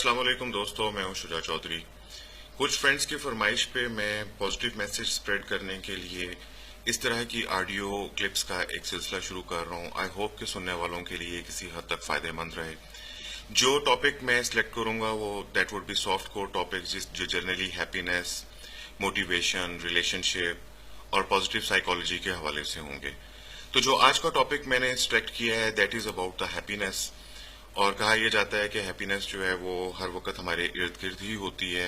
अस्सलाम वालेकुम दोस्तों, मैं हूं शुजा चौधरी। कुछ फ्रेंड्स की फरमाइश पे मैं पॉजिटिव मैसेज स्प्रेड करने के लिए इस तरह की ऑडियो क्लिप्स का एक सिलसिला शुरू कर रहा हूं। आई होप कि सुनने वालों के लिए किसी हद तक फायदेमंद रहे। जो टॉपिक मैं सिलेक्ट करूंगा वो that would be soft core topics जो जनरली हैप्पीनेस, मोटिवेशन, रिलेशनशिप और पॉजिटिव साइकोलॉजी के हवाले से होंगे। तो जो आज का टॉपिक मैंने सिलेक्ट किया है that is about the happiness. और कहा यह जाता है कि हैप्पीनेस जो है वो हर वक्त हमारे इर्द गिर्द ही होती है,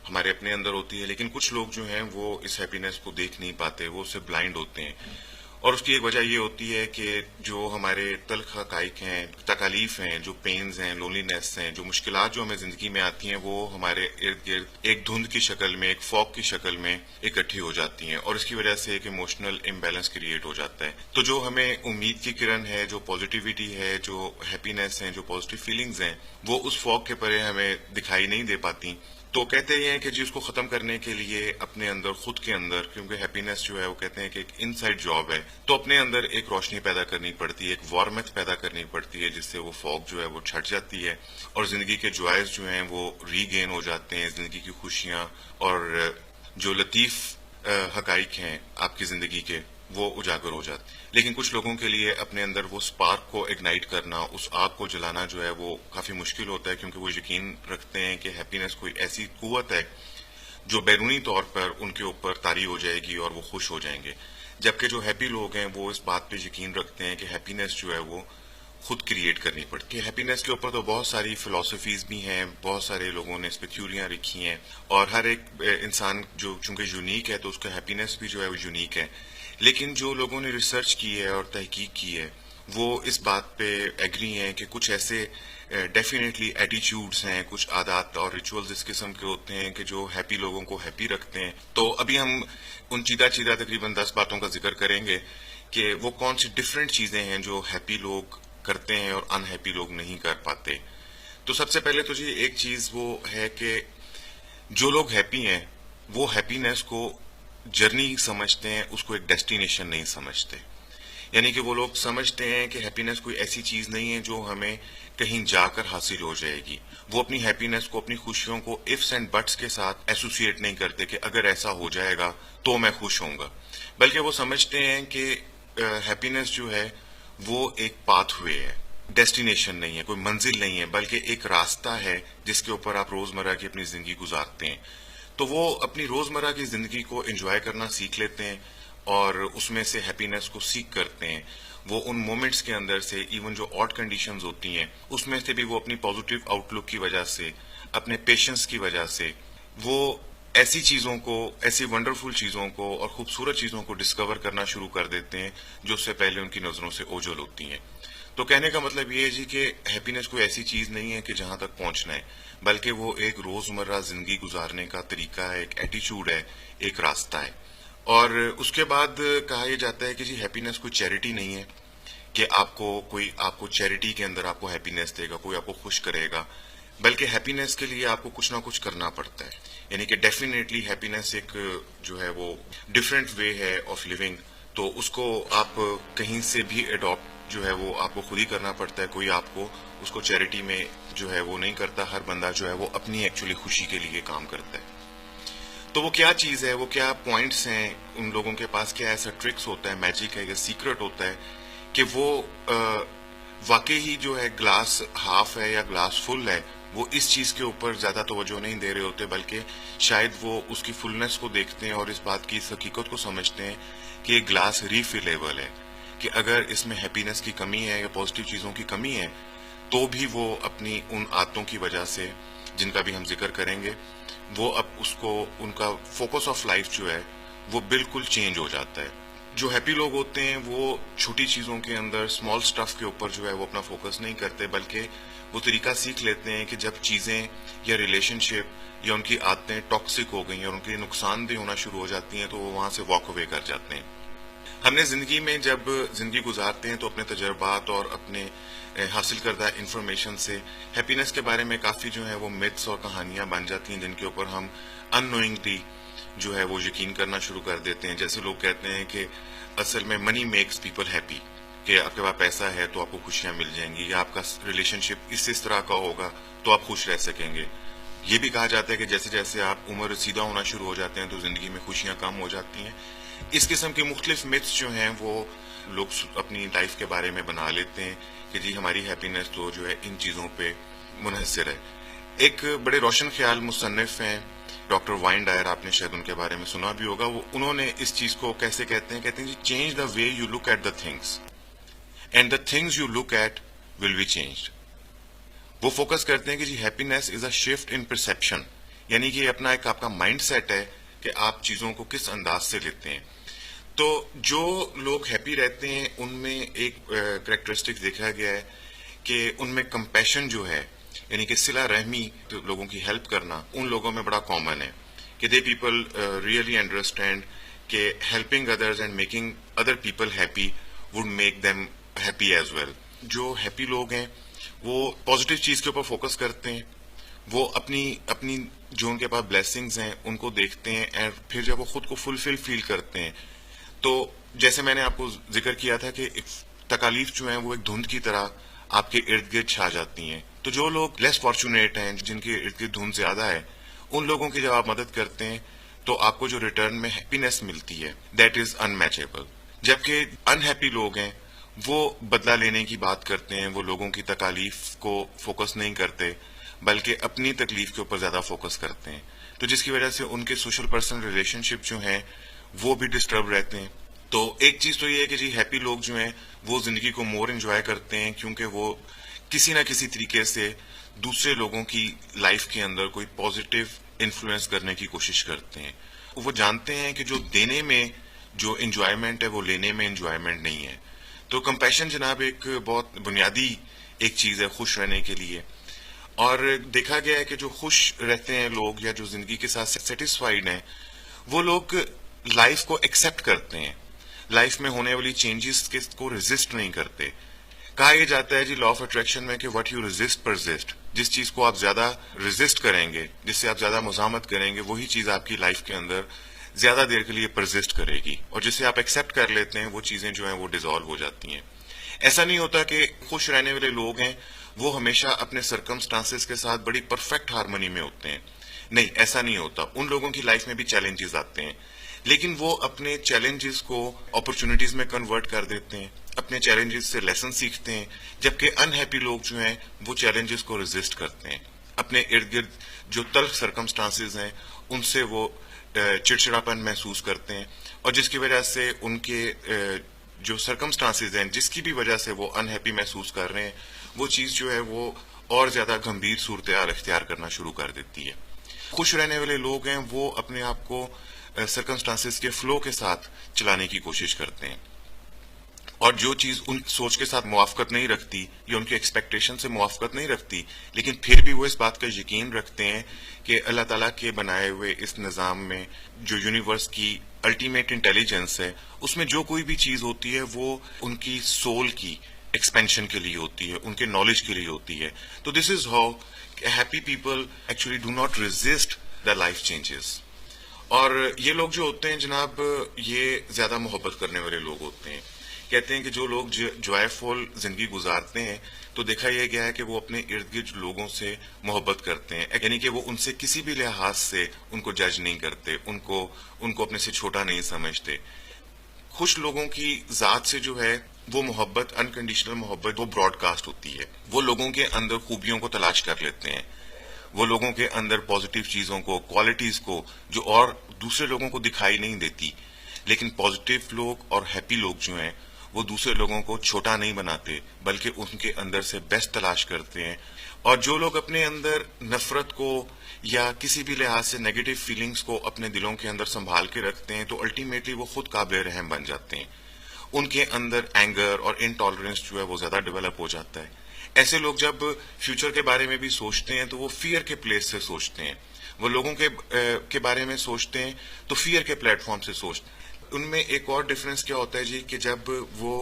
हमारे अपने अंदर होती है, लेकिन कुछ लोग जो हैं वो इस हैप्पीनेस को देख नहीं पाते, वो उससे ब्लाइंड होते हैं। और उसकी एक वजह ये होती है कि जो हमारे तल्ख हकाइक हैं, तकालीफ हैं, जो पेन्स हैं, लोनलीनेस हैं, जो मुश्किलात जो हमें जिंदगी में आती हैं वो हमारे इर्द गिर्द एक धुंध की शक्ल में, एक फॉग की शक्ल में इकट्ठी हो जाती हैं और इसकी वजह से एक इमोशनल इम्बैलेंस क्रिएट हो जाता है। तो जो हमें उम्मीद की किरण है, जो पॉजिटिविटी है, जो हैप्पीनेस है, जो पॉजिटिव फीलिंग्स हैं, वो उस फॉग के परे हमें दिखाई नहीं दे पाती। तो कहते हैं कि जी उसको खत्म करने के लिए अपने अंदर, खुद के अंदर, क्योंकि हैप्पीनेस जो है वो कहते हैं कि एक इनसाइड जॉब है, तो अपने अंदर एक रोशनी पैदा करनी पड़ती है, एक वार्मथ पैदा करनी पड़ती है, जिससे वो फॉग जो है वो छट जाती है और जिंदगी के जॉयज जो हैं वो रीगेन हो जाते हैं। जिंदगी की खुशियां और जो लतीफ हकाइक हैं आपकी जिंदगी के, वो उजागर हो जाते हैं। लेकिन कुछ लोगों के लिए अपने अंदर वो स्पार्क को इग्नाइट करना, उस आग को जलाना जो है वो काफी मुश्किल होता है, क्योंकि वो यकीन रखते हैं कि हैप्पीनेस कोई ऐसी कुव्वत है जो बैरूनी तौर पर उनके ऊपर तारी हो जाएगी और वो खुश हो जाएंगे। जबकि जो हैप्पी लोग हैं वो इस बात पे यकीन रखते हैं कि हैप्पीनेस जो है वो खुद क्रिएट करनी पड़ती है। हैप्पीनेस के ऊपर तो बहुत सारी फिलोसफीज भी हैं, बहुत सारे लोगों ने इस पे थ्योरियां लिखी हैं और हर एक इंसान जो चूंकि यूनिक है तो उसका हैप्पीनेस भी जो है वो यूनिक है। लेकिन जो लोगों ने रिसर्च की है और तहकीक की है वो इस बात पे एग्री हैं कि कुछ ऐसे डेफिनेटली एटीट्यूड्स हैं, कुछ आदत और रिचुअल्स इस किस्म के होते हैं कि जो हैप्पी लोगों को हैप्पी रखते हैं। तो अभी हम उन चीदा चीदा तकरीबन 10 बातों का जिक्र करेंगे कि वो कौन सी डिफरेंट चीजें हैं जो हैप्पी लोग करते हैं और अनहैप्पी लोग नहीं कर पाते। तो सबसे पहले तो जी एक चीज वो है कि जो लोग हैप्पी हैं वो हैप्पीनेस को जर्नी समझते हैं, उसको एक डेस्टिनेशन नहीं समझते। यानी कि वो लोग समझते हैं कि हैप्पीनेस कोई ऐसी चीज नहीं है जो हमें कहीं जाकर हासिल हो जाएगी। वो अपनी हैप्पीनेस को, अपनी खुशियों को इफ्स एंड बट्स के साथ एसोसिएट नहीं करते कि अगर ऐसा हो जाएगा तो मैं खुश होऊंगा, बल्कि वो समझते हैं कि हैप्पीनेस जो है वो एक पाथवे है, डेस्टिनेशन नहीं है, कोई मंजिल नहीं है, बल्कि एक रास्ता है जिसके ऊपर आप रोजमर्रा की अपनी जिंदगी गुजारते हैं। तो वो अपनी रोजमर्रा की जिंदगी को एंजॉय करना सीख लेते हैं और उसमें से हैप्पीनेस को सीख करते हैं। वो उन मोमेंट्स के अंदर से, इवन जो ऑड कंडीशंस होती हैं उसमें से भी वो अपनी पॉजिटिव आउटलुक की वजह से, अपने पेशेंस की वजह से वो ऐसी चीजों को, ऐसी वंडरफुल चीजों को और खूबसूरत चीजों को डिस्कवर करना शुरू कर देते हैं जो उससे पहले उनकी नजरों से ओझल होती हैं। तो कहने का मतलब ये है जी कि हैप्पीनेस कोई ऐसी चीज नहीं है कि जहां तक पहुंचना है, बल्कि वो एक रोजमर्रा जिंदगी गुजारने का तरीका है, एक एटीट्यूड है, एक रास्ता है। और उसके बाद कहा यह जाता है कि जी हैप्पीनेस कोई चैरिटी नहीं है कि आपको चैरिटी के अंदर आपको हैप्पीनेस देगा, कोई आपको खुश करेगा, बल्कि हैप्पीनेस के लिए आपको कुछ ना कुछ करना पड़ता है। यानी कि डेफिनेटली हैप्पीनेस एक जो है वो डिफरेंट वे है ऑफ लिविंग, तो उसको आप कहीं से भी अडॉप्ट जो है वो आपको खुद ही करना पड़ता है। कोई आपको उसको चैरिटी में जो है वो नहीं करता, हर बंदा जो है वो अपनी एक्चुअली खुशी के लिए काम करता है। तो वो क्या चीज है, वो क्या पॉइंट्स हैं, उन लोगों के पास क्या ऐसा ट्रिक्स होता है, मैजिक है या सीक्रेट होता है कि वो वाकई ही जो है ग्लास हाफ है या ग्लास फुल है, वो इस चीज के ऊपर ज्यादा तवज्जो नहीं दे रहे होते, बल्कि शायद वो उसकी फुलनेस को देखते हैं और इस बात की, इस हकीकत को समझते हैं कि ग्लास रिफिलेबल है, कि अगर इसमें हैप्पीनेस की कमी है या पॉजिटिव चीजों की कमी है तो भी वो अपनी उन आदतों की वजह से, जिनका भी हम जिक्र करेंगे, वो अब उसको, उनका फोकस ऑफ लाइफ जो है वो बिल्कुल चेंज हो जाता है। जो हैप्पी लोग होते हैं वो छोटी चीजों के अंदर, स्मॉल स्टफ के ऊपर जो है वो अपना फोकस नहीं करते, बल्कि वो तरीका सीख लेते हैं कि जब चीजें या रिलेशनशिप या उनकी आदतें टॉक्सिक हो गई और उनके लिए नुकसानदेह होना शुरू हो जाती हैं तो वो वहां से वॉक अवे कर जाते हैं। हमने जिंदगी में जब जिंदगी गुजारते हैं तो अपने तजर्बात और अपने हासिल करदा इंफॉर्मेशन से हैप्पीनेस के बारे में काफी जो है वो मिथ्स और कहानियां बन जाती हैं, जिनके ऊपर हम अननोइंगली जो है वो यकीन करना शुरू कर देते हैं। जैसे लोग कहते हैं कि असल में मनी मेक्स पीपल हैप्पी, कि आपके पास पैसा है तो आपको खुशियां मिल जाएंगी, या आपका रिलेशनशिप इस तरह का होगा तो आप खुश रह सकेंगे। ये भी कहा जाता है कि जैसे जैसे आप उम्र सीधा होना शुरू हो जाते हैं तो जिंदगी में खुशियां कम हो जाती हैं। इस किस्म के मुख्तलिफ मिथ्स जो हैं वो लोग अपनी लाइफ के बारे में बना लेते हैं कि जी हमारी हैप्पीनेस तो जो है इन चीजों पे मुनहसर है। एक बड़े रोशन ख्याल मुसन्निफ हैं डॉक्टर वाइन डायर, आपने शायद उनके बारे में सुना भी होगा। वो उन्होंने इस चीज को कैसे कहते हैं जी, change the way you look at the things and the things you look at will be changed. वो फोकस करते हैं कि जी happiness is a shift in perception, यानी कि अपना एक आपका माइंड सेट है कि आप चीजों को किस अंदाज से लेते हैं। तो जो लोग हैप्पी रहते हैं उनमें एक करेक्टरिस्टिक देखा गया है कि उनमें कंपैशन जो है, यानी कि सिला रहमी, तो लोगों की हेल्प करना, उन लोगों में बड़ा कॉमन है कि दे पीपल रियली अंडरस्टैंड कि helping others and making other people happy would make them happy as well. जो हैप्पी लोग हैं वो पॉजिटिव चीज के ऊपर फोकस करते हैं, वो अपनी अपनी जो उनके पास ब्लेसिंग्स हैं उनको देखते हैं, और फिर जब वो खुद को फुलफिल फील करते हैं तो जैसे मैंने आपको जिक्र किया था कि तकालीफ जो है वो एक धुंध की तरह आपके इर्द गिर्द छा जाती हैं। तो जो लोग लेस फॉर्चुनेट हैं, जिनके इर्द गिर्द धुंध ज्यादा है, उन लोगों की जब आप मदद करते हैं तो आपको जो रिटर्न में हैप्पीनेस मिलती है दैट इज अनमैचेबल। जबकि अनहैप्पी लोग हैं वो बदला लेने की बात करते हैं, वो लोगों की तकालीफ को फोकस नहीं करते बल्कि अपनी तकलीफ के ऊपर ज्यादा फोकस करते हैं, तो जिसकी वजह से उनके सोशल पर्सनल रिलेशनशिप जो हैं वो भी डिस्टर्ब रहते हैं। तो एक चीज तो ये है कि जी हैप्पी लोग जो हैं वो जिंदगी को मोर एंजॉय करते हैं, क्योंकि वो किसी ना किसी तरीके से दूसरे लोगों की लाइफ के अंदर कोई पॉजिटिव इन्फ्लुएंस करने की कोशिश करते हैं। वो जानते हैं कि जो देने में जो एंजॉयमेंट है वो लेने में एंजॉयमेंट नहीं है। तो कंपैशन जनाब एक बहुत बुनियादी एक चीज है खुश रहने के लिए। और देखा गया है कि जो खुश रहते हैं लोग या जो जिंदगी के साथ सेटिस्फाइड हैं वो लोग लाइफ को एक्सेप्ट करते हैं, लाइफ में होने वाली चेंजेस को रेजिस्ट नहीं करते। कहा यह जाता है जी लॉ ऑफ अट्रैक्शन में कि व्हाट यू रेजिस्ट परसिस्ट। जिस चीज को आप ज्यादा रेजिस्ट करेंगे, जिससे आप ज्यादा मुजामत करेंगे, वही चीज आपकी लाइफ के अंदर ज्यादा देर के लिए परसिस्ट करेगी, और जिसे आप एक्सेप्ट कर लेते हैं वो चीजें जो हैं वो डिसॉल्व हो जाती हैं। ऐसा नहीं होता कि खुश रहने वाले लोग हैं वो हमेशा अपने सर्कमस्टांसेस के साथ बड़ी परफेक्ट हार्मनी में होते हैं, नहीं, ऐसा नहीं होता। उन लोगों की लाइफ में भी चैलेंजेस आते हैं, लेकिन वो अपने चैलेंजेस को अपॉर्चुनिटीज में कन्वर्ट कर देते हैं, अपने चैलेंजेस से लेसन सीखते हैं। जबकि अनहैप्पी लोग जो हैं वो चैलेंजेस को रेजिस्ट करते हैं, अपने इर्द गिर्द जो तल्ख सर्कमस्टांसेस हैं उनसे वो चिड़चिड़ापन महसूस करते हैं, और जिसकी वजह से उनके जो सर्कमस्टांसेस हैं जिसकी भी वजह से वो अनहैप्पी महसूस कर रहे हैं वो चीज जो है वो और ज्यादा गंभीर सूरत हाल इख्तियार करना शुरू कर देती है। खुश रहने वाले लोग हैं वो अपने आप को सर्कमस्टांसेस के फ्लो के साथ चलाने की कोशिश करते हैं, और जो चीज उन सोच के साथ मुआफकत नहीं रखती या उनकी एक्सपेक्टेशन से मुआफकत नहीं रखती, लेकिन फिर भी वो इस बात का यकीन रखते हैं कि अल्लाह ताला के बनाए हुए इस निज़ाम में जो यूनिवर्स की अल्टीमेट इंटेलिजेंस है उसमें जो कोई भी चीज होती है वो उनकी सोल की एक्सपेंशन के लिए होती है, उनके नॉलेज के लिए होती है। तो this is how happy people actually do not resist the life changes. और ये लोग जो होते हैं जनाब ये ज्यादा मोहब्बत करने वाले लोग होते हैं। कहते हैं कि जो लोग जॉयफुल जिंदगी गुजारते हैं तो देखा यह गया है कि वो अपने इर्द गिर्द लोगों से मोहब्बत करते हैं, यानी कि वो उनसे किसी भी लिहाज से उनको जज नहीं करते, उनको अपने से छोटा नहीं समझते। खुश लोगों की जात से जो है वो मोहब्बत, अनकंडीशनल मोहब्बत, वो ब्रॉडकास्ट होती है। वो लोगों के अंदर खूबियों को तलाश कर लेते हैं, वो लोगों के अंदर पॉजिटिव चीजों को, क्वालिटीज को जो और दूसरे लोगों को दिखाई नहीं देती। लेकिन पॉजिटिव लोग और हैप्पी लोग जो हैं वो दूसरे लोगों को छोटा नहीं बनाते बल्कि उनके अंदर से बेस्ट तलाश करते हैं। और जो लोग अपने अंदर नफरत को या किसी भी लिहाज से नेगेटिव फीलिंग्स को अपने दिलों के अंदर संभाल के रखते हैं तो अल्टीमेटली वो खुद काबिल रहम बन जाते हैं। उनके अंदर एंगर और इनटॉलरेंस जो है वो ज्यादा डेवलप हो जाता है। ऐसे लोग जब फ्यूचर के बारे में भी सोचते हैं तो वो फियर के प्लेस से सोचते हैं, वो लोगों के बारे में सोचते हैं तो फियर के प्लेटफॉर्म से सोचते हैं। उनमें एक और डिफरेंस क्या होता है जी कि जब वो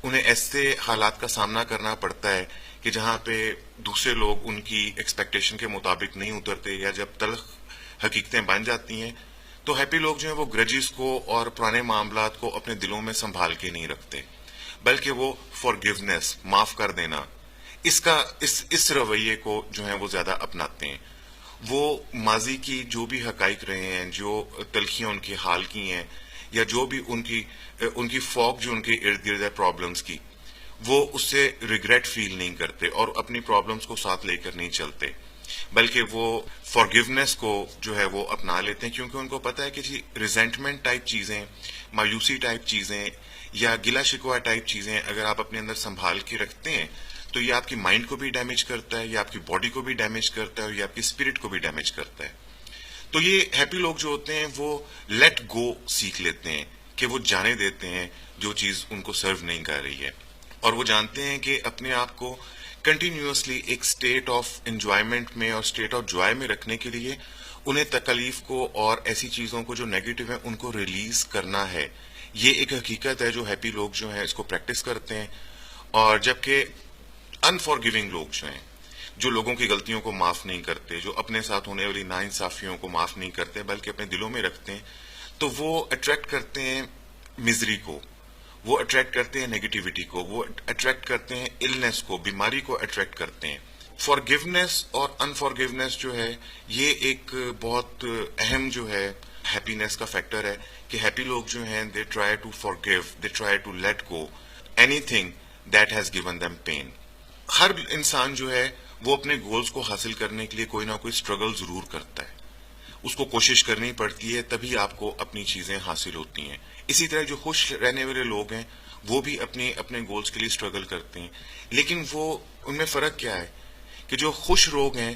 उन्हें ऐसे हालात का सामना करना पड़ता है कि जहां पे दूसरे लोग उनकी एक्सपेक्टेशन के मुताबिक नहीं उतरते या जब तल्ख हकीकतें बन जाती हैं तो हैप्पी लोग जो है वो ग्रजेस को और पुराने मामलात को अपने दिलों में संभाल के नहीं रखते, बल्कि वो फॉरगिवनेस, माफ कर देना, इसका इस रवैये को जो है वो ज्यादा अपनाते हैं। वो माजी की जो भी हकाइक रहे हैं, जो तलखियां उनके हाल की हैं, या जो भी उनकी उनकी फॉग जो उनके इर्द गिर्द है प्रॉब्लम्स की, वो उससे रिग्रेट फील नहीं करते और अपनी प्रॉब्लम्स को साथ लेकर नहीं चलते, बल्कि वो फॉरगिवनेस को जो है वो अपना लेते हैं, क्योंकि उनको पता है कि जी रिजेंटमेंट टाइप चीजें, मायूसी टाइप चीजें या गिला शिकवा टाइप चीजें अगर आप अपने अंदर संभाल के रखते हैं तो ये आपकी माइंड को भी डैमेज करता है, ये आपकी बॉडी को भी डैमेज करता है और ये आपकी स्पिरिट को भी डैमेज करता है। तो ये हैप्पी लोग जो होते हैं वो लेट गो सीख लेते हैं कि वो जाने देते हैं जो चीज उनको सर्व नहीं कर रही है, और वो जानते हैं कि अपने आप को कंटिन्यूअसली एक स्टेट ऑफ एंजॉयमेंट में और स्टेट ऑफ जॉय में रखने के लिए उन्हें तकलीफ को और ऐसी चीजों को जो नेगेटिव है उनको रिलीज करना है। ये एक हकीकत है जो हैप्पी लोग जो है इसको प्रैक्टिस करते हैं। और जबकि अनफॉरगिविंग लोग जो हैं, जो लोगों की गलतियों को माफ नहीं करते, जो अपने साथ होने वाली नाइंसाफियों को माफ नहीं करते बल्कि अपने दिलों में रखते हैं, तो वो अट्रैक्ट करते हैं मिजरी को, वो अट्रैक्ट करते हैं नेगेटिविटी को, वो अट्रैक्ट करते हैं इलनेस को, बीमारी को अट्रैक्ट करते हैं। फॉरगिवनेस और अनफॉरगिवनेस जो है ये एक बहुत अहम जो है हैप्पीनेस का फैक्टर है कि हैप्पी लोग जो हैं they try to forgive, they try to let go anything that has given them pain. हर इंसान जो है वो अपने गोल्स को हासिल करने के लिए कोई ना कोई स्ट्रगल जरूर करता है, उसको कोशिश करनी पड़ती है, तभी आपको अपनी चीजें हासिल होती हैं। इसी तरह जो खुश रहने वाले लोग हैं वो भी अपने अपने गोल्स के लिए स्ट्रगल करते हैं, लेकिन वो उनमें फर्क क्या है कि जो खुश लोग हैं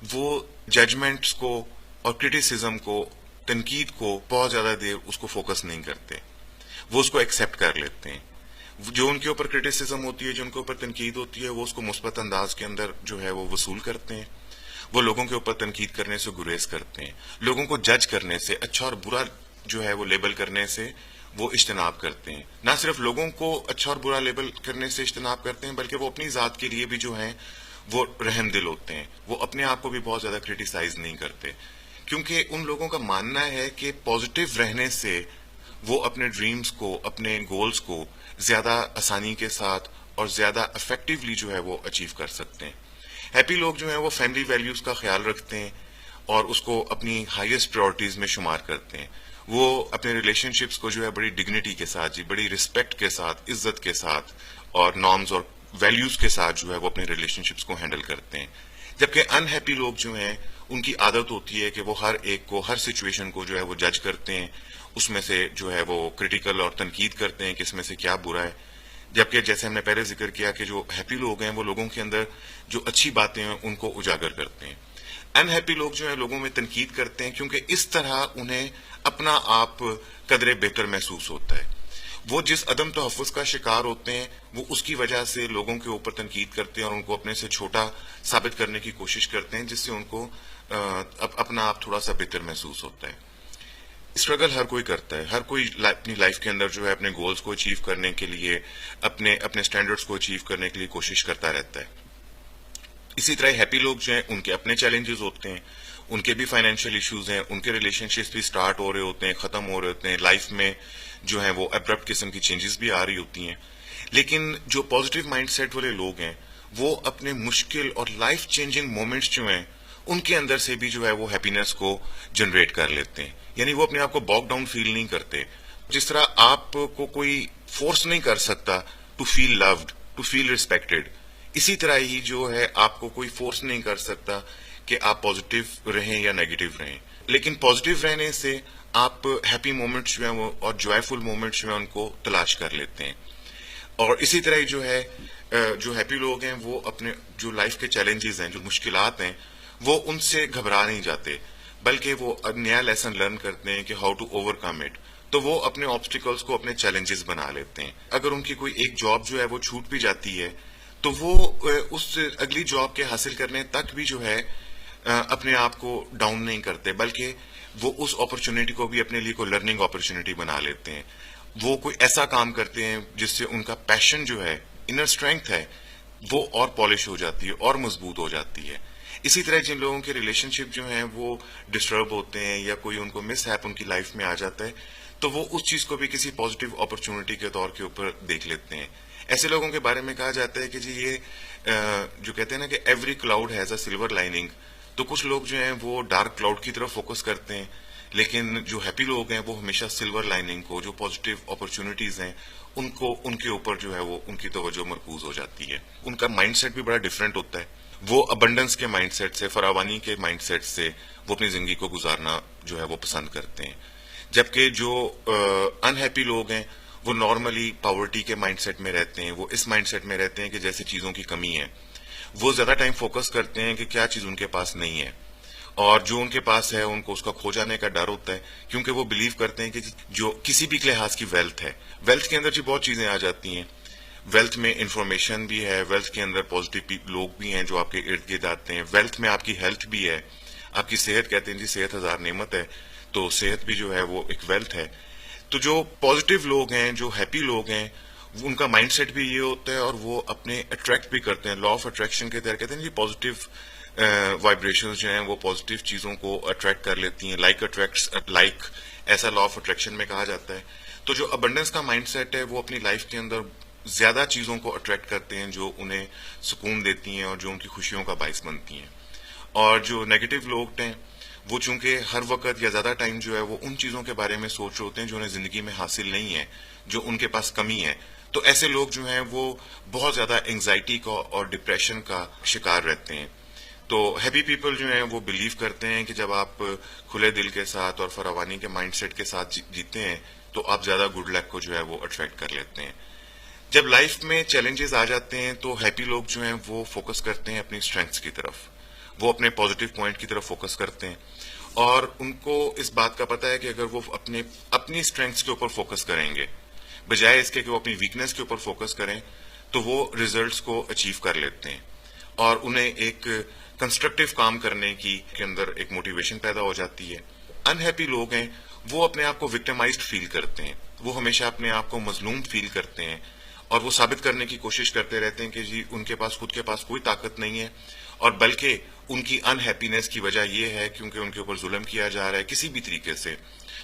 वो जजमेंट्स को और क्रिटिसिज्म को, तनकीद को बहुत ज्यादा देर उसको फोकस नहीं करते, वो उसको एक्सेप्ट कर लेते हैं। जो उनके ऊपर क्रिटिसिज्म होती है, जो उनके ऊपर तनकीद होती है, वो उसको मुस्बत अंदाज के अंदर जो है वो वसूल करते हैं। वो लोगों के ऊपर तनकीद करने से गुरेज करते हैं, लोगों को जज करने से, अच्छा और बुरा जो है वो लेबल करने से वो इज्तनाब करते हैं। ना सिर्फ लोगों को अच्छा और बुरा लेबल करने से इज्तनाब करते हैं बल्कि वो अपनी जात के लिए भी जो है वो रहमदिल होते हैं। वो अपने आप को भी बहुत ज्यादा क्रिटिसाइज नहीं करते, क्योंकि उन लोगों का मानना है कि पॉजिटिव रहने से वो अपने ड्रीम्स को, अपने गोल्स को ज्यादा आसानी के साथ और ज्यादा इफेक्टिवली जो है वो अचीव कर सकते हैं। हैप्पी लोग जो है वो फैमिली वैल्यूज का ख्याल रखते हैं और उसको अपनी हाईएस्ट प्रायोरिटीज में शुमार करते हैं। वो अपने रिलेशनशिप्स को जो है बड़ी डिग्निटी के साथ, जी बड़ी रिस्पेक्ट के साथ, इज्जत के साथ और नॉर्म्स और वैल्यूज के साथ जो है वो अपने रिलेशनशिप्स को हैंडल करते हैं। जबकि अनहैप्पी लोग जो हैं उनकी आदत होती है कि वो हर एक को, हर सिचुएशन को जो है वो जज करते हैं, उसमें से जो है वो क्रिटिकल और तनकीद करते हैं कि इसमें से क्या बुरा है। जबकि जैसे हमने पहले जिक्र किया कि जो हैप्पी लोग हैं वो लोगों के अंदर जो अच्छी बातें हैं उनको उजागर करते हैं। अनहैप्पी लोग जो है लोगों में तनकीद करते हैं क्योंकि इस तरह उन्हें अपना आप कदरे बेहतर महसूस होता है। वो जिस अदम तहफ़्फ़ुज़ का शिकार होते हैं वो उसकी वजह से लोगों के ऊपर तनकीद करते हैं और उनको अपने से छोटा साबित करने की कोशिश करते हैं, जिससे उनको अपना आप थोड़ा सा बेहतर महसूस होता है। स्ट्रगल हर कोई करता है, हर कोई अपनी लाइफ के अंदर जो है अपने गोल्स को अचीव करने के लिए, अपने अपने स्टैंडर्ड्स को अचीव करने के लिए कोशिश करता रहता है। इसी तरह हैप्पी लोग जो हैं उनके अपने चैलेंजेस होते हैं, उनके भी फाइनेंशियल इश्यूज हैं, उनके रिलेशनशिप्स भी स्टार्ट हो रहे होते हैं, खत्म हो रहे होते हैं, लाइफ में जो है वो अब्रप्ट किस्म की चेंजेस भी आ रही होती हैं। लेकिन जो पॉजिटिव माइंडसेट वाले लोग हैं वो अपने मुश्किल और लाइफ चेंजिंग मोमेंट्स जो हैं उनके अंदर से भी जो है वो हैप्पीनेस को जनरेट कर लेते हैं। यानी वो अपने आप को बॉक डाउन फील नहीं करते। जिस तरह आपको कोई फोर्स नहीं कर सकता to feel loved, to feel respected, इसी तरह ही जो है आपको कोई फोर्स नहीं कर सकता कि आप पॉजिटिव रहें या नेगेटिव रहें। लेकिन पॉजिटिव रहने से आप हैप्पी मोमेंट्स जो हैं वो और जॉयफुल मोमेंट्स जो हैं उनको तलाश कर लेते हैं। और इसी तरह ही जो है जो हैप्पी लोग हैं वो अपने जो लाइफ के चैलेंजेस हैं, जो मुश्किलात हैं, वो उनसे घबरा नहीं जाते, बल्कि वो नया लेसन लर्न करते हैं कि हाउ टू ओवरकम इट। तो वो अपने ऑब्स्टिकल्स को अपने चैलेंजेस बना लेते हैं। अगर उनकी कोई एक जॉब जो है वो छूट भी जाती है तो वो उस अगली जॉब के हासिल करने तक भी जो है अपने आप को डाउन नहीं करते, बल्कि वो उस अपॉर्चुनिटी को भी अपने लिए कोई लर्निंग अपॉर्चुनिटी बना लेते हैं। वो कोई ऐसा काम करते हैं जिससे उनका पैशन जो है, इनर स्ट्रेंथ है, वो और पॉलिश हो जाती है और मजबूत हो जाती है। इसी तरह जिन लोगों के रिलेशनशिप जो हैं वो डिस्टर्ब होते हैं या कोई उनको मिस हैप उनकी लाइफ में आ जाता है, तो वो उस चीज को भी किसी पॉजिटिव अपॉर्चुनिटी के तौर के ऊपर देख लेते हैं। ऐसे लोगों के बारे में कहा जाता है कि जी ये जो कहते हैं ना कि every cloud has a silver lining. तो कुछ लोग जो हैं वो डार्क क्लाउड की तरफ फोकस करते हैं, लेकिन जो हैप्पी लोग हैं वो हमेशा सिल्वर लाइनिंग को, जो पॉजिटिव अपॉर्चुनिटीज हैं उनको, उनके ऊपर जो है वो उनकी तवज्जो मरकूज हो जाती है। उनका माइंडसेट भी बड़ा डिफरेंट होता है। वो अबंडेंस के माइंडसेट से, फरावानी के माइंडसेट से वो अपनी जिंदगी को गुजारना जो है वो पसंद करते हैं। जबकि जो अनहैप्पी लोग हैं वो नॉर्मली पॉवर्टी के माइंडसेट में रहते हैं। वो इस माइंडसेट में रहते हैं कि जैसे चीजों की कमी है। वो ज्यादा टाइम फोकस करते हैं कि क्या चीज उनके पास नहीं है, और जो उनके पास है उनको उसका खो जाने का डर होता है, क्योंकि वो बिलीव करते हैं कि जो किसी भी लिहाज की वेल्थ है, वेल्थ के अंदर जी बहुत चीजें आ जाती हैं। वेल्थ में इंफॉर्मेशन भी है, वेल्थ के अंदर पॉजिटिव लोग भी हैं जो आपके इर्द गिर्द आते हैं, वेल्थ में आपकी हेल्थ भी है, आपकी सेहत, कहते हैं जी सेहत हजार नेमत है, तो सेहत भी जो है वो एक वेल्थ है। तो जो पॉजिटिव लोग हैं, जो हैप्पी लोग हैं, उनका माइंडसेट भी ये होता है, और वो अपने अट्रैक्ट भी करते हैं। लॉ ऑफ अट्रैक्शन के तहत कहते हैं जी पॉजिटिव वाइब्रेशंस जो हैं वो पॉजिटिव चीजों को अट्रैक्ट कर लेती हैं। लाइक अट्रैक्ट्स लाइक, ऐसा लॉ ऑफ अट्रैक्शन में कहा जाता है। तो जो अबंडेंस का माइंडसेट है वो अपनी लाइफ के अंदर ज्यादा चीजों को अट्रैक्ट करते हैं जो उन्हें सुकून देती हैं और जो उनकी खुशियों का बायस बनती हैं। और जो नेगेटिव लोग हैं वो चूंकि हर वक्त या ज्यादा टाइम जो है वो उन चीजों के बारे में सोच रहे होते हैं जो उन्हें जिंदगी में हासिल नहीं है, जो उनके पास कमी है। तो ऐसे लोग जो हैं वो बहुत ज्यादा एंग्जाइटी का और डिप्रेशन का शिकार रहते हैं। तो हैप्पी पीपल जो हैं वो बिलीव करते हैं कि जब आप खुले दिल के साथ और फरावानी के माइंडसेट के साथ जीते हैं तो आप ज्यादा गुड लक को जो है वो अट्रैक्ट कर लेते हैं। जब लाइफ में चैलेंजेस आ जाते हैं तो हैप्पी लोग जो हैं वो फोकस करते हैं अपनी स्ट्रेंथ्स की तरफ, वो अपने पॉजिटिव पॉइंट की तरफ फोकस करते हैं, और उनको इस बात का पता है कि अगर वो अपनी स्ट्रेंथ्स के ऊपर फोकस करेंगे बजाय इसके कि वो अपनी वीकनेस के ऊपर फोकस करें, तो वो रिजल्ट्स को अचीव कर लेते हैं और उन्हें एक कंस्ट्रक्टिव काम करने की के अंदर एक मोटिवेशन पैदा हो जाती है। अनहैप्पी लोग हैं वो अपने आप को विक्टिमाइज्ड फील करते हैं, वो हमेशा अपने आप को मजलूम फील करते हैं, और वो साबित करने की कोशिश करते रहते हैं कि जी उनके पास खुद के पास कोई ताकत नहीं है, और बल्कि उनकी अनहैप्पीनेस की वजह यह है क्योंकि उनके ऊपर जुल्म किया जा रहा है किसी भी तरीके से।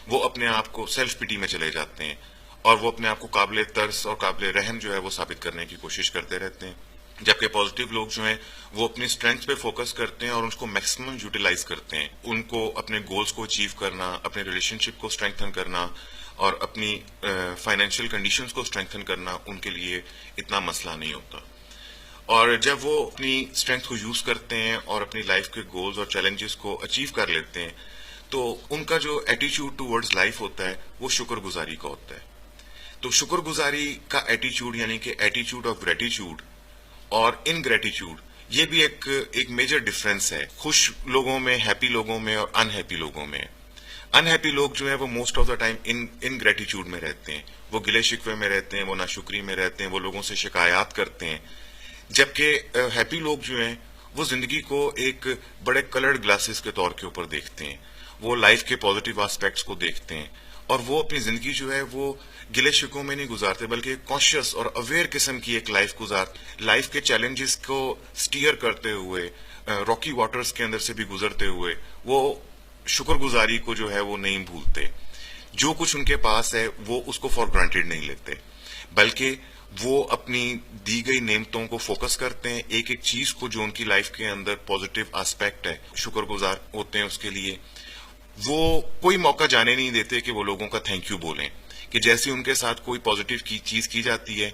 वो अपने आप को सेल्फ पिटी में चले जाते हैं और वो अपने आप को काबिल तरस और काबिल रहम जो है वो साबित करने की कोशिश करते रहते हैं। जबकि पॉजिटिव लोग जो हैं वो अपनी स्ट्रेंथ पे फोकस करते हैं और उसको मैक्सिमम यूटिलाइज करते हैं। उनको अपने गोल्स को अचीव करना, अपने रिलेशनशिप को स्ट्रेंथन करना और अपनी फाइनेंशियल कंडीशंस को स्ट्रेंथन करना उनके लिए इतना मसला नहीं होता। और जब वो अपनी स्ट्रेंथ को यूज करते हैं और अपनी लाइफ के गोल्स और चैलेंजेस को अचीव कर लेते हैं, तो उनका जो एटीट्यूड टूवर्ड्स लाइफ होता है वो शुक्रगुजारी का होता है। तो शुक्रगुजारी का एटीट्यूड यानी कि एटीट्यूड ऑफ ग्रेटिट्यूड और इनग्रेटिट्यूड, ये भी एक मेजर डिफरेंस है खुश लोगों में, हैप्पी लोगों में और अनहैप्पी लोगों में। अनहैप्पी लोग जो है वो मोस्ट ऑफ द टाइम इनग्रेटिट्यूड में रहते हैं, वो गिले शिकवे में रहते हैं, वो नाशुक्री में रहते हैं, वो लोगों से शिकायत करते हैं। जबकि हैप्पी लोग जो हैं वो जिंदगी को एक बड़े कलर्ड ग्लासेस के तौर के ऊपर देखते हैं, वो लाइफ के पॉजिटिव एस्पेक्ट्स को देखते हैं, और वो अपनी जिंदगी जो है वो गिले शिकों में नहीं गुजारते बल्कि कॉन्शियस और अवेयर किस्म की एक लाइफ के चैलेंजेस को स्टीयर करते हुए, रॉकी वाटर्स के अंदर से भी गुजरते हुए वो शुक्रगुजारी को जो है वो नहीं भूलते। जो कुछ उनके पास है वो उसको फॉर ग्रांटेड नहीं लेते, बल्कि वो अपनी दी गई नेमतों को फोकस करते हैं, एक एक चीज को जो उनकी लाइफ के अंदर पॉजिटिव एस्पेक्ट है शुक्रगुजार होते हैं उसके लिए। वो कोई मौका जाने नहीं देते कि वो लोगों का थैंक यू बोलें, कि जैसे उनके साथ कोई पॉजिटिव चीज की जाती है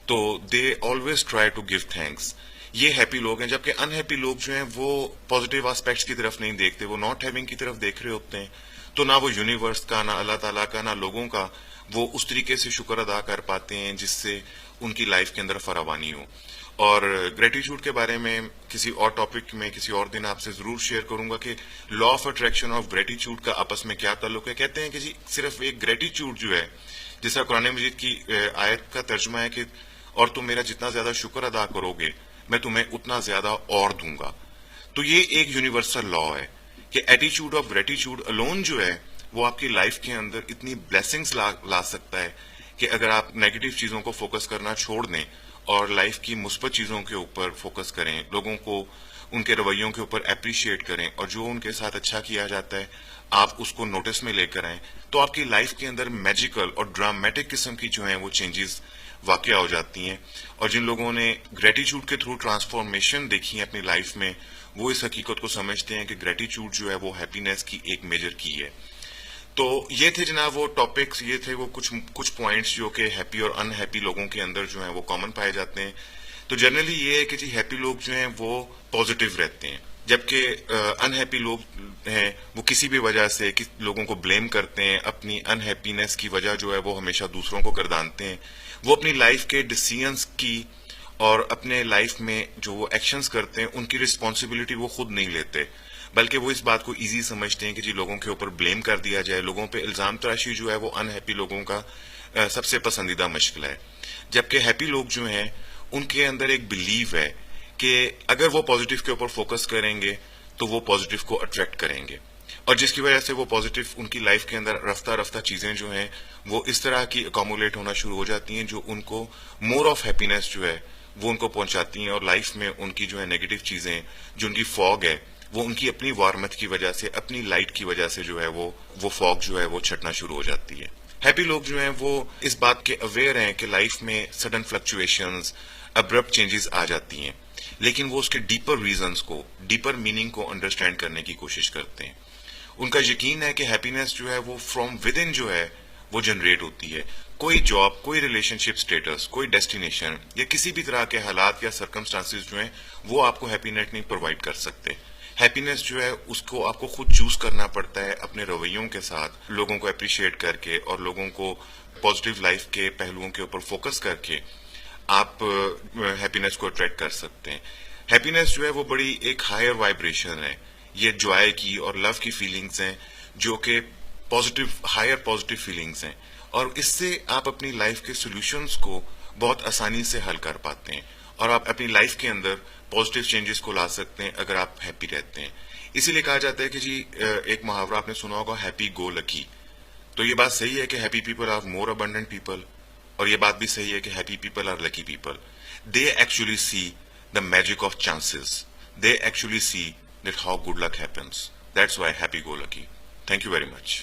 तो they always try to give thanks. ये हैप्पी लोग हैं। जबकि अनहैप्पी लोग जो हैं वो पॉजिटिव एस्पेक्ट्स की तरफ नहीं देखते, वो नॉट हैविंग की तरफ देख रहे होते हैं। तो ना वो यूनिवर्स का, ना अल्लाह ताला का, ना लोगों का वो उस तरीके से शुक्र अदा कर पाते हैं जिससे उनकी लाइफ के अंदर फरावानी हो। और ग्रेटिट्यूड के बारे में किसी और टॉपिक में किसी और दिन आपसे जरूर शेयर करूंगा कि लॉ ऑफ अट्रैक्शन और ग्रेटिट्यूड का आपस में क्या ताल्लुक है। कहते हैं कि जी सिर्फ एक ग्रेटिट्यूड जो है, जैसा कुरान मजीद की आयत का तर्जुमा है कि और तुम मेरा जितना ज्यादा शुक्र अदा करोगे मैं तुम्हें उतना ज्यादा और दूंगा। तो ये एक यूनिवर्सल लॉ है कि एटीट्यूड ऑफ ग्रेटिट्यूड अलोन जो है वो आपकी लाइफ के अंदर इतनी ब्लेसिंग्स ला सकता है कि अगर आप नेगेटिव चीजों को फोकस करना छोड़ दें और लाइफ की मुस्बत चीजों के ऊपर फोकस करें, लोगों को उनके रवैयों के ऊपर अप्रिशिएट करें और जो उनके साथ अच्छा किया जाता है आप उसको नोटिस में लेकर आए, तो आपकी लाइफ के अंदर मैजिकल और ड्रामेटिक किस्म की जो है वो चेंजेस वाकया हो जाती हैं। और जिन लोगों ने ग्रेटिट्यूड के थ्रू ट्रांसफॉर्मेशन देखी है अपनी लाइफ में, वो इस हकीकत को समझते हैं कि ग्रेटिट्यूड जो है वो हैप्पीनेस की एक मेजर की है। तो ये थे जनाब वो टॉपिक्स, ये थे वो कुछ पॉइंट्स जो कि हैप्पी और अनहैप्पी लोगों के अंदर जो है वो कॉमन पाए जाते हैं। तो जनरली ये है कि जी हैप्पी लोग जो हैं वो पॉजिटिव रहते हैं, जबकि अनहैप्पी लोग हैं वो किसी भी वजह से लोगों को ब्लेम करते हैं, अपनी अनहैप्पीनेस की वजह जो है वो हमेशा दूसरों को गर्दानते हैं। वो अपनी लाइफ के डिसीजंस की और अपने लाइफ में जो वो एक्शंस करते हैं उनकी रिस्पॉन्सिबिलिटी वो खुद नहीं लेते, बल्कि वो इस बात को इजी समझते हैं कि जी लोगों के ऊपर ब्लेम कर दिया जाए। लोगों पे इल्जाम तराशी जो है वो अनहैप्पी लोगों का सबसे पसंदीदा मशगला है। जबकि हैप्पी लोग जो हैं उनके अंदर एक बिलीव है कि अगर वो पॉजिटिव के ऊपर फोकस करेंगे तो वो पॉजिटिव को अट्रैक्ट करेंगे, और जिसकी वजह से वो पॉजिटिव उनकी लाइफ के अंदर रफ्ता रफ्ता चीजें जो हैं वो इस तरह की अकोमोलेट होना शुरू हो जाती हैं जो उनको मोर ऑफ हैप्पीनेस जो है वो उनको पहुंचाती हैं। और लाइफ में उनकी जो है नेगेटिव चीजें, जो उनकी फॉग है, वो उनकी अपनी वार्मथ की वजह से, अपनी लाइट की वजह से जो है वो फॉग जो है वो छटना शुरू हो जाती है। हैप्पी लोग जो हैं वो इस बात के अवेयर हैं कि लाइफ में सडन फ्लक्चुएशंस, अब्रप्ट चेंजेस आ जाती हैं, लेकिन वो उसके डीपर रीजंस को, डीपर मीनिंग को अंडरस्टैंड करने की कोशिश करते हैं। उनका यकीन है कि हैप्पीनेस जो है वो फ्रॉम विद इन जो है वो जनरेट होती है। कोई जॉब, कोई रिलेशनशिप स्टेटस, कोई डेस्टिनेशन या किसी भी तरह के हालात या सर्कमस्टांसिस जो हैं वो आपको हैप्पीनेस नहीं प्रोवाइड कर सकते। हैप्पीनेस जो है उसको आपको खुद चूज करना पड़ता है, अपने रवैयों के साथ, लोगों को अप्रिशिएट करके और लोगों को पॉजिटिव लाइफ के पहलुओं के ऊपर फोकस करके आप हैप्पीनेस को अट्रैक्ट कर सकते हैं। हैप्पीनेस जो है वो बड़ी एक हायर वाइब्रेशन है, ये जॉय की और लव की फीलिंग्स हैं जो कि पॉजिटिव, हायर पॉजिटिव फीलिंग्स हैं, और इससे आप अपनी लाइफ के सॉल्यूशंस को बहुत आसानी से हल कर पाते हैं और आप अपनी लाइफ के अंदर पॉजिटिव चेंजेस को ला सकते हैं अगर आप हैप्पी रहते हैं। इसीलिए कहा जाता है कि जी एक मुहावरा आपने सुना होगा, हैप्पी गो लकी। तो ये बात सही है कि happy people are more abundant people, और ये बात भी सही है कि happy people are lucky people. They actually see the magic of chances, they actually see that how good luck happens. That's why happy go lucky. Thank you very much.